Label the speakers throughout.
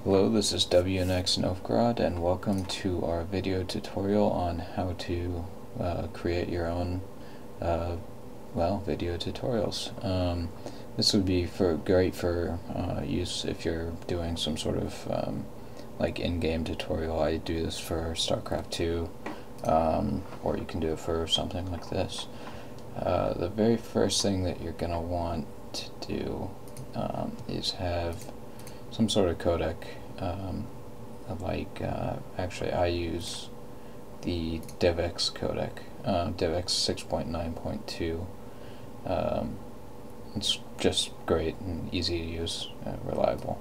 Speaker 1: Hello, this is WNX Novgorod, and welcome to our video tutorial on how to create your own video tutorials. This would be great for use if you're doing some sort of like in-game tutorial. I do this for StarCraft 2, or you can do it for something like this. The very first thing that you're going to want to do is have some sort of codec, actually I use the DivX codec, DivX 6.9.2. It's just great and easy to use, reliable,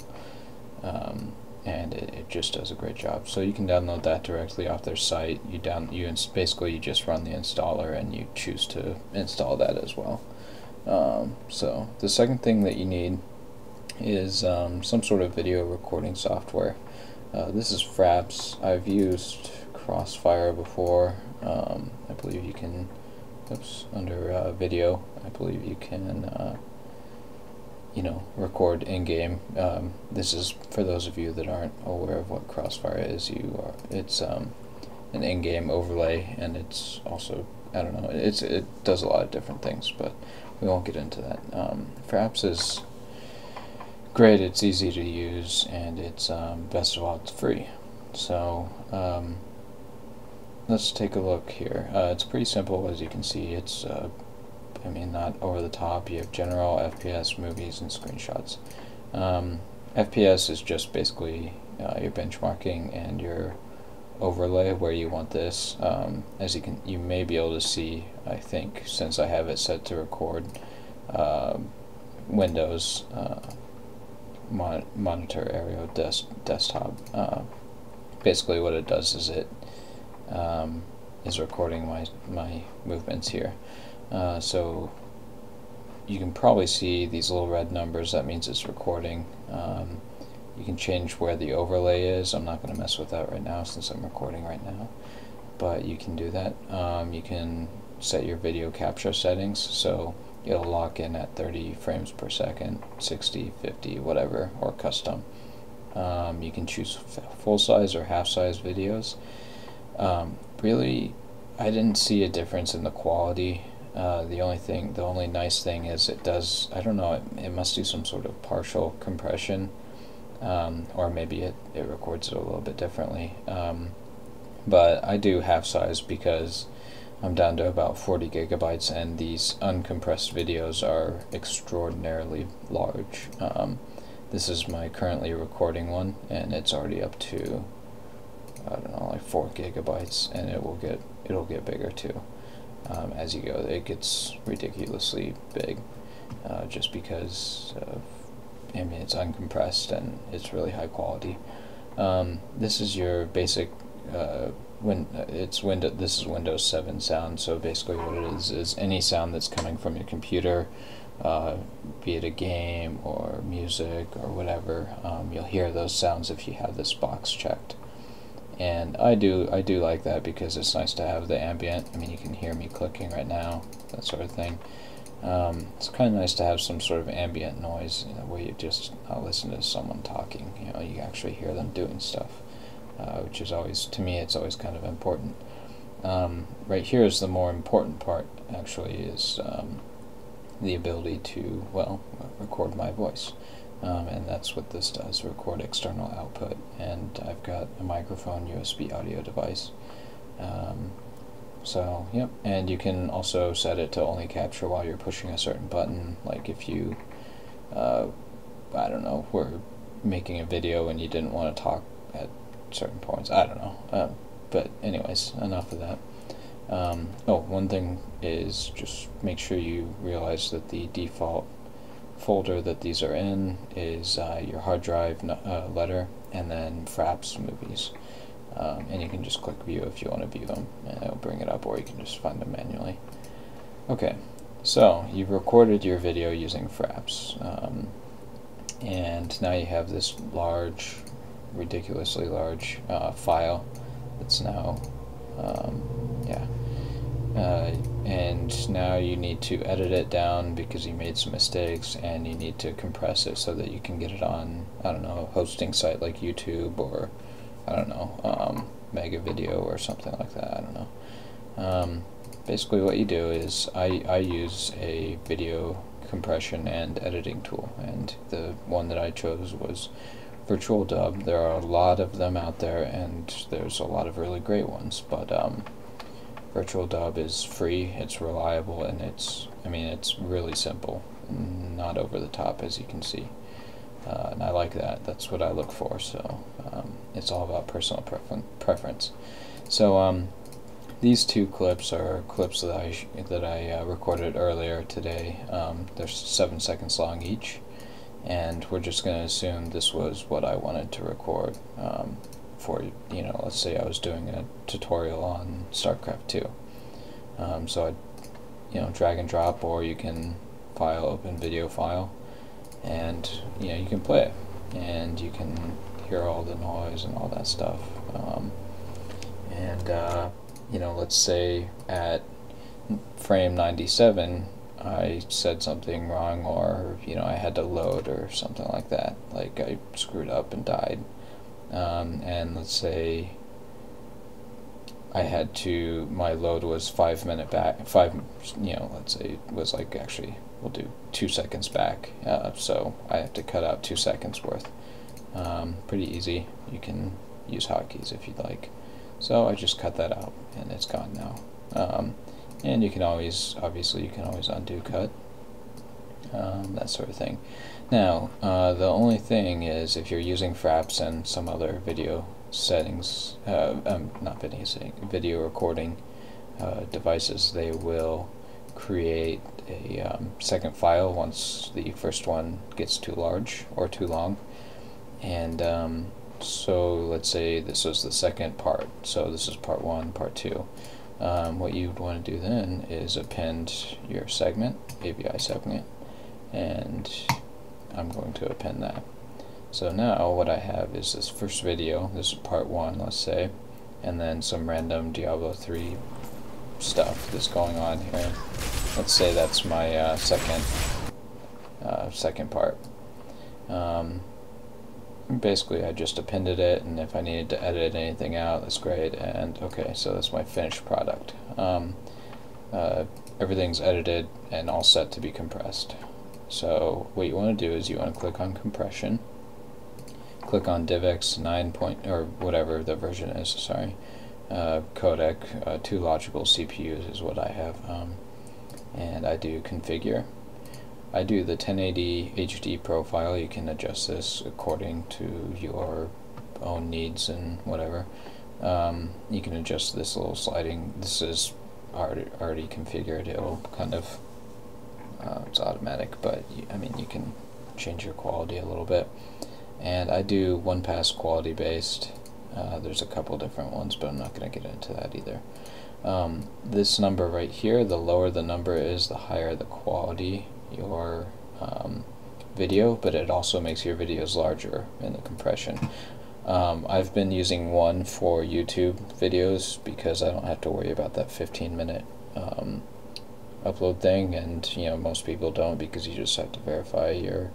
Speaker 1: and it just does a great job. So you can download that directly off their site. Basically you just run the installer and you choose to install that as well. So the second thing that you need is some sort of video recording software. This is Fraps. I've used Crossfire before. I believe you can, under video, I believe you can, record in-game. This is for those of you that aren't aware of what Crossfire is. It's an in-game overlay, and it's also, I don't know, it does a lot of different things, but we won't get into that. Fraps is great, it's easy to use, and it's best of all, it's free. So let's take a look here. It's pretty simple, as you can see. It's not over the top. You have general, FPS, movies, and screenshots. FPS is just basically your benchmarking and your overlay where you want this. As you may be able to see, I think, since I have it set to record Windows monitor area desktop. Basically what it does is it is recording my movements here. So you can probably see these little red numbers. That means it's recording. You can change where the overlay is. I'm not going to mess with that right now since I'm recording right now, but you can do that. You can set your video capture settings, so it'll lock in at 30 frames per second, 60, 50, whatever, or custom. You can choose full-size or half-size videos. Really, I didn't see a difference in the quality. The only nice thing is it does, I don't know, it must do some sort of partial compression, or maybe it records it a little bit differently. But I do half-size because I'm down to about 40 gigabytes, and these uncompressed videos are extraordinarily large. This is my currently recording one, and it's already up to, I don't know, like 4 gigabytes, and it'll get bigger too. As you go, it gets ridiculously big, just because of, it's uncompressed and it's really high quality. This is your basic this is Windows 7 sound. So basically what it is any sound that's coming from your computer, be it a game or music or whatever, you'll hear those sounds if you have this box checked. And I do like that because it's nice to have the ambient. You can hear me clicking right now, that sort of thing. It's kind of nice to have some sort of ambient noise, where you just not listen to someone talking. You actually hear them doing stuff. Which is always, to me, it's always kind of important. Right here is the more important part, actually, is the ability to, record my voice. And that's what this does, record external output. And I've got a microphone USB audio device. So, yep. And you can also set it to only capture while you're pushing a certain button. Like if you, I don't know, were making a video and you didn't want to talk at certain points, I don't know, but anyways, enough of that. One thing is just make sure you realize that the default folder that these are in is your hard drive letter, and then Fraps movies, and you can just click view if you want to view them, and it'll bring it up, or you can just find them manually. Okay, so you've recorded your video using Fraps, and now you have this ridiculously large file that's now and now you need to edit it down because you made some mistakes, and you need to compress it so that you can get it on, I don't know, a hosting site like YouTube, or I don't know, Mega Video or something like that. I don't know. Basically what you do is I use a video compression and editing tool, and the one that I chose was VirtualDub. There are a lot of them out there, and there's a lot of really great ones, but VirtualDub is free, it's reliable, and it's really simple, not over the top, as you can see. And I like that. That's what I look for. So it's all about personal preference. So these two clips are clips that I recorded earlier today. They're 7 seconds long each, and we're just going to assume this was what I wanted to record for, let's say I was doing a tutorial on StarCraft 2. So I, drag and drop, or you can open video file, and you can play it, and you can hear all the noise and all that stuff. Let's say at frame 97 I said something wrong, or I had to load or something like that, like I screwed up and died. And let's say I had to, my load was 5 minute back, let's say it was like, actually we'll do 2 seconds back, so I have to cut out 2 seconds worth. Pretty easy. You can use hotkeys if you'd like. So I just cut that out, and it's gone now. And you can always, obviously you can always undo cut, that sort of thing. Now, the only thing is, if you're using Fraps and some other video settings, not video setting, video recording devices, they will create a second file once the first one gets too large or too long. And so let's say this was the second part, so this is part 1, part 2. What you'd want to do then is append your segment, AVI segment, and I'm going to append that. So now what I have is this first video, this is part 1, let's say, and then some random Diablo 3 stuff that's going on here. Let's say that's my second part. Basically I just appended it, and if I needed to edit anything out, that's great. And okay, so that's my finished product. Everything's edited and all set to be compressed. So what you want to do is you want to click on compression, click on DivX 9 or whatever the version is, sorry, codec, 2 logical CPUs is what I have, and I do configure. I do the 1080 HD profile. You can adjust this according to your own needs and whatever. You can adjust this little sliding. This is already configured. It'll kind of, it's automatic, but you can change your quality a little bit. And I do 1-pass quality based. There's a couple different ones, but I'm not going to get into that either. This number right here, the lower the number is, the higher the quality your video, but it also makes your videos larger in the compression. I've been using 1 for YouTube videos because I don't have to worry about that 15-minute upload thing, and most people don't, because you just have to verify your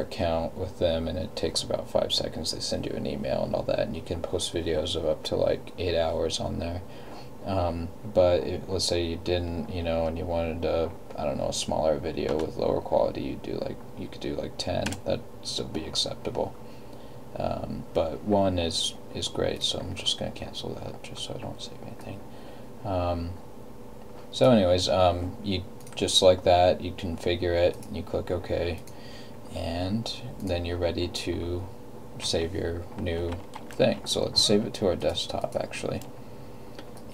Speaker 1: account with them, and it takes about 5 seconds. They send you an email and all that, and you can post videos of up to like 8 hours on there. But let's say you didn't, and you wanted a smaller video with lower quality, you could do like 10. That'd still be acceptable. But 1 is great, so I'm just going to cancel that just so I don't save anything. So anyways, you just select that, you configure it, you click OK, and then you're ready to save your new thing. So let's save it to our desktop actually,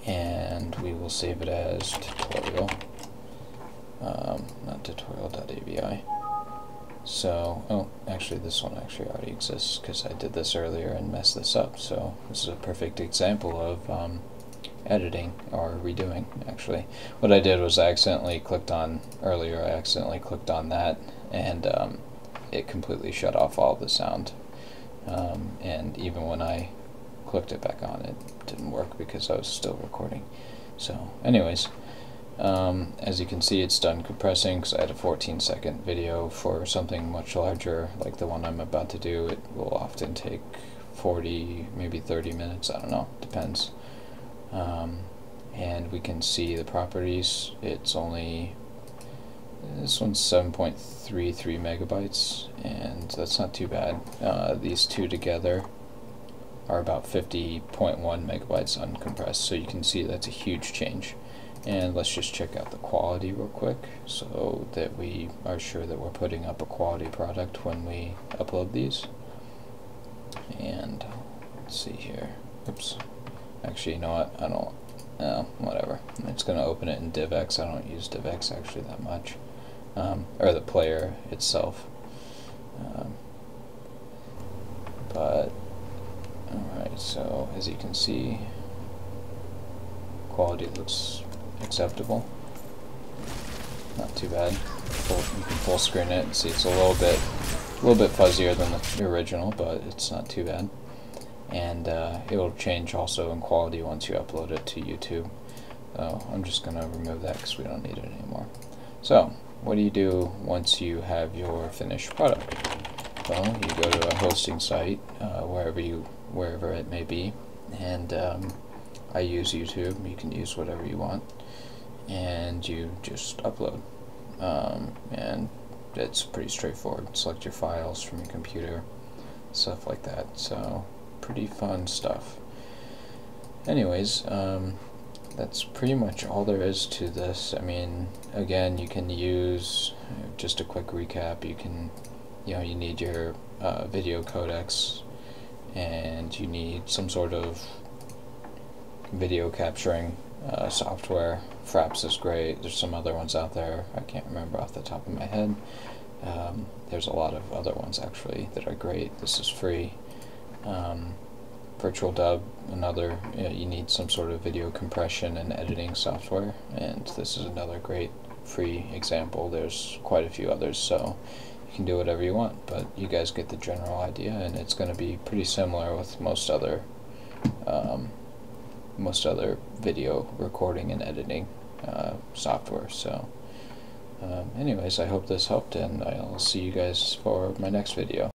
Speaker 1: and we will save it as tutorial, not tutorial.avi. So, actually this one actually already exists because I did this earlier and messed this up, so this is a perfect example of editing, or redoing actually. What I did was I accidentally clicked on that, and it completely shut off all the sound. And even when I clicked it back on, it didn't work because I was still recording. So anyways, as you can see, it's done compressing because I had a 14-second video. For something much larger like the one I'm about to do, it will often take 40, maybe 30 minutes, I don't know, depends. And we can see the properties. It's only, this one's 7.33 megabytes, and that's not too bad. These two together are about 50.1 megabytes uncompressed, so you can see that's a huge change. And let's just check out the quality real quick so that we are sure that we're putting up a quality product when we upload these. And let's see here. Oops. Actually, you know what? I don't. Whatever. It's going to open it in DivX. I don't use DivX actually that much. Or the player itself. But alright, so as you can see, quality looks acceptable. Not too bad. You can full screen it and see it's a little bit fuzzier than the original, but it's not too bad. And it will change also in quality once you upload it to YouTube. So I'm just going to remove that because we don't need it anymore. So what do you do once you have your finished product? Well, you go to a hosting site, wherever it may be, and I use YouTube. You can use whatever you want, and you just upload. And it's pretty straightforward. Select your files from your computer, stuff like that. So pretty fun stuff. Anyways, that's pretty much all there is to this. I mean, again, you can use, just a quick recap, you can, you need your video codecs, and you need some sort of video capturing software. Fraps is great. There's some other ones out there. I can't remember off the top of my head. There's a lot of other ones actually that are great. This is free. VirtualDub, another, you need some sort of video compression and editing software, and this is another great free example. There's quite a few others, so you can do whatever you want, but you guys get the general idea, and it's going to be pretty similar with most other video recording and editing software. So anyways, I hope this helped, and I'll see you guys for my next video.